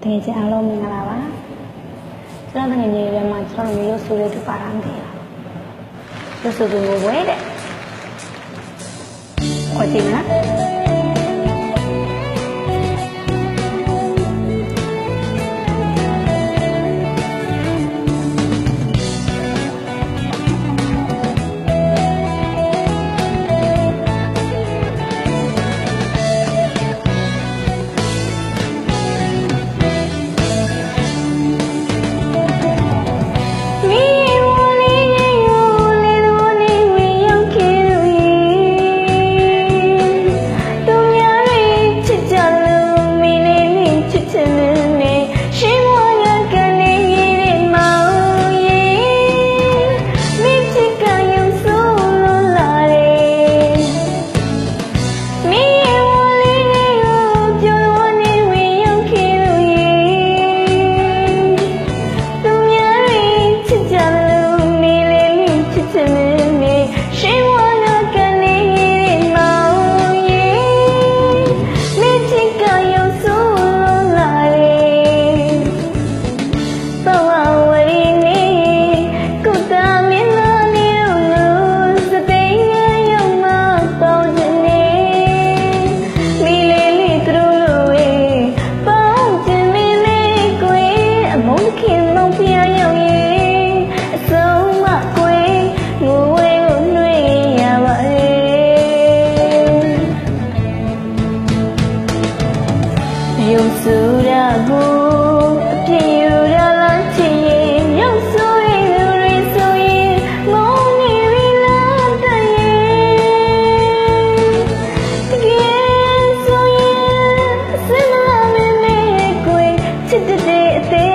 တကယ်ချင်းအားလုံးမင်္ဂလာပါကျွန်တော်တကယ်ကြီးတွေမှာကျွန်တော်မျိုးဆိုလေးတူပါတာမသိဘူးလို့ဆိုသူကိုဝဲတဲ့ကိုကြည့်မလားယုံစုရာကိုအပြည့်ယူရလားချစ်ရင်ယုံဆိုရင်လူတွေဆိုရင်ငုံနေပြီလားတည်းတကယ်ဆိုရင်အစမလာမင်းနဲ့ကိုချစ်တဲ့အသေး